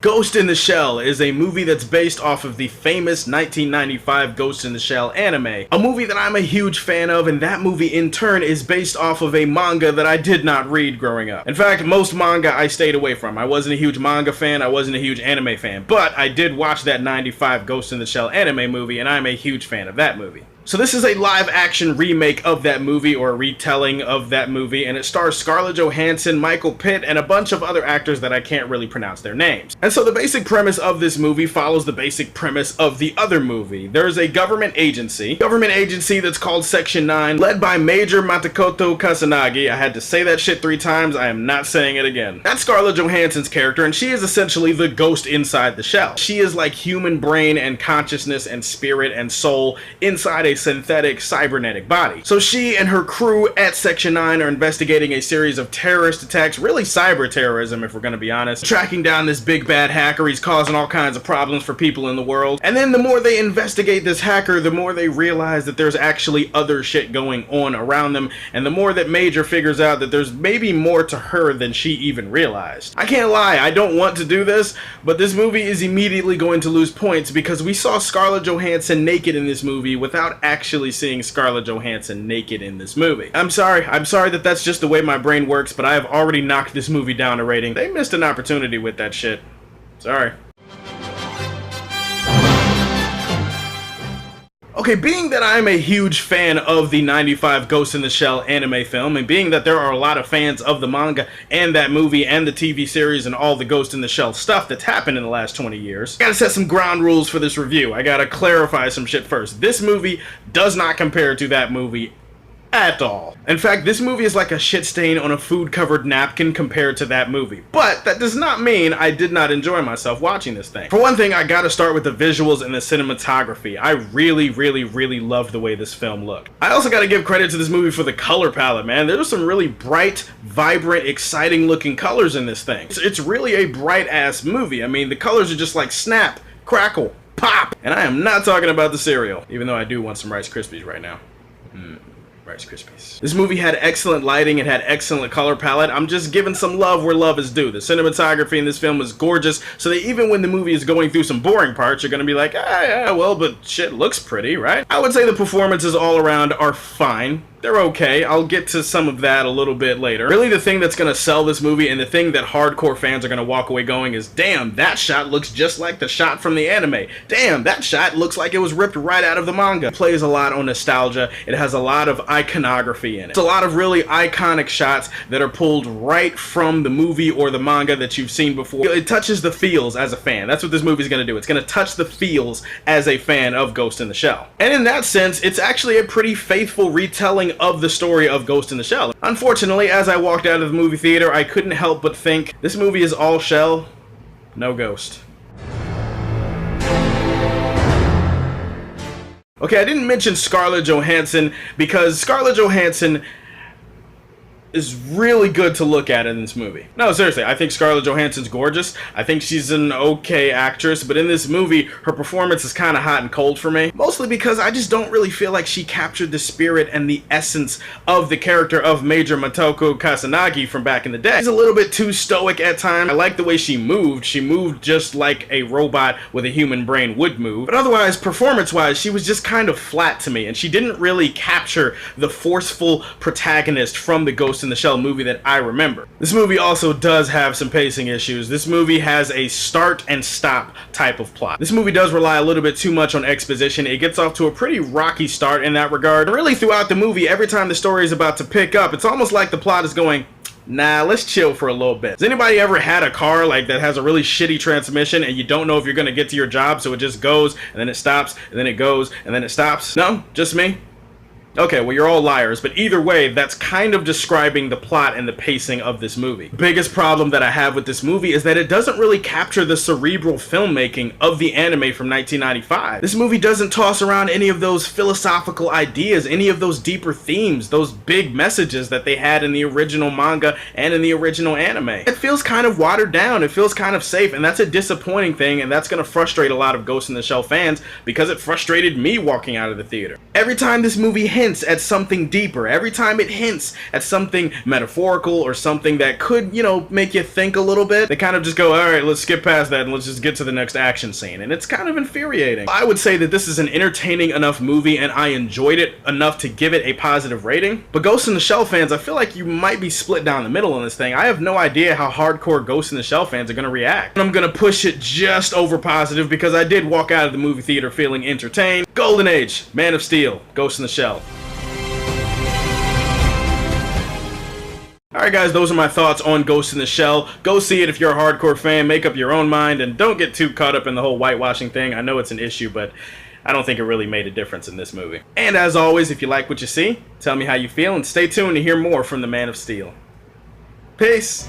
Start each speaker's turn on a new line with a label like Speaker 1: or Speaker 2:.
Speaker 1: Ghost in the Shell is a movie that's based off of the famous 1995 Ghost in the Shell anime, a movie that I'm a huge fan of, and that movie in turn is based off of a manga that I did not read growing up. In fact, most manga I stayed away from. I wasn't a huge manga fan, I wasn't a huge anime fan, but I did watch that 95 Ghost in the Shell anime movie, and I'm a huge fan of that movie. So this is a live-action remake of that movie, or a retelling of that movie, and it stars Scarlett Johansson, Michael Pitt, and a bunch of other actors that I can't really pronounce their names. And so the basic premise of this movie follows the basic premise of the other movie. There's a government agency that's called Section 9, led by Major Matakoto Kasanagi. I had to say that shit 3 times, I am not saying it again. That's Scarlett Johansson's character, and she is essentially the ghost inside the shell. She is like human brain and consciousness and spirit and soul inside a synthetic cybernetic body. So she and her crew at Section 9 are investigating a series of terrorist attacks, really cyber terrorism if we're gonna be honest, tracking down this big bad hacker. He's causing all kinds of problems for people in the world. And then the more they investigate this hacker, the more they realize that there's actually other shit going on around them, and the more that Major figures out that there's maybe more to her than she even realized. I can't lie, I don't want to do this, but this movie is immediately going to lose points because we saw Scarlett Johansson naked in this movie without actually seeing Scarlett Johansson naked in this movie. I'm sorry that that's just the way my brain works, but I have already knocked this movie down a rating. They missed an opportunity with that shit. Sorry. Okay, being that I'm a huge fan of the 95 Ghost in the Shell anime film, and being that there are a lot of fans of the manga and that movie and the TV series and all the Ghost in the Shell stuff that's happened in the last 20 years, I gotta set some ground rules for this review. I gotta clarify some shit first. This movie does not compare to that movie at all. In fact, this movie is like a shit stain on a food-covered napkin compared to that movie. But that does not mean I did not enjoy myself watching this thing. For one thing, I gotta start with the visuals and the cinematography. I really loved the way this film looked. I also gotta give credit to this movie for the color palette, man. There's some really bright, vibrant, exciting looking colors in this thing. It's really a bright-ass movie. I mean, the colors are just like snap, crackle, pop. And I am not talking about the cereal, even though I do want some Rice Krispies right now. Rice Krispies. This movie had excellent lighting, it had excellent color palette. I'm just giving some love where love is due. The cinematography in this film was gorgeous, so that even when the movie is going through some boring parts, you're gonna be like, yeah, well, but shit looks pretty, right? I would say the performances all around are fine. They're okay. I'll get to some of that a little bit later. Really, the thing that's gonna sell this movie and the thing that hardcore fans are gonna walk away going is, damn, that shot looks just like the shot from the anime. Damn, that shot looks like it was ripped right out of the manga. It plays a lot on nostalgia. It has a lot of iconography in it. It's a lot of really iconic shots that are pulled right from the movie or the manga that you've seen before. It touches the feels as a fan. That's what this movie's gonna do. It's gonna touch the feels as a fan of Ghost in the Shell. And in that sense, it's actually a pretty faithful retelling of the story of Ghost in the Shell. Unfortunately, as I walked out of the movie theater, I couldn't help but think, this movie is all shell, no ghost. Okay, I didn't mention Scarlett Johansson because Scarlett Johansson is really good to look at in this movie. No, seriously, I think Scarlett Johansson's gorgeous. I think she's an okay actress, but in this movie, her performance is kind of hot and cold for me. Mostly because I just don't really feel like she captured the spirit and the essence of the character of Major Motoko Kasanagi from back in the day. She's a little bit too stoic at times. I like the way she moved. She moved just like a robot with a human brain would move. But otherwise, performance-wise, she was just kind of flat to me, and she didn't really capture the forceful protagonist from the Ghost in the Shell movie that I remember. This movie also does have some pacing issues. This movie has a start and stop type of plot. This movie does rely a little bit too much on exposition. It gets off to a pretty rocky start in that regard. Really throughout the movie, every time the story is about to pick up, it's almost like the plot is going, nah, let's chill for a little bit. Has anybody ever had a car like that has a really shitty transmission and you don't know if you're gonna get to your job, so it just goes and then it stops and then it goes and then it stops? No? Just me? Okay, well, you're all liars, but either way, that's kind of describing the plot and the pacing of this movie. The biggest problem that I have with this movie is that it doesn't really capture the cerebral filmmaking of the anime from 1995. This movie doesn't toss around any of those philosophical ideas, any of those deeper themes, those big messages that they had in the original manga and in the original anime. It feels kind of watered down, it feels kind of safe, and that's a disappointing thing, and that's gonna frustrate a lot of Ghost in the Shell fans because it frustrated me walking out of the theater. Every time this movie hints hints at something deeper, every time it hints at something metaphorical or something that could, you know, make you think a little bit, they kind of just go, alright, let's skip past that and let's just get to the next action scene. And it's kind of infuriating. I would say that this is an entertaining enough movie and I enjoyed it enough to give it a positive rating. But Ghost in the Shell fans, I feel like you might be split down the middle on this thing. I have no idea how hardcore Ghost in the Shell fans are going to react. And I'm going to push it just over positive because I did walk out of the movie theater feeling entertained. Golden Age, Man of Steel, Ghost in the Shell. Alright guys, those are my thoughts on Ghost in the Shell. Go see it if you're a hardcore fan, make up your own mind, and don't get too caught up in the whole whitewashing thing. I know it's an issue, but I don't think it really made a difference in this movie. And as always, if you like what you see, tell me how you feel, and stay tuned to hear more from the Man of Steel. Peace!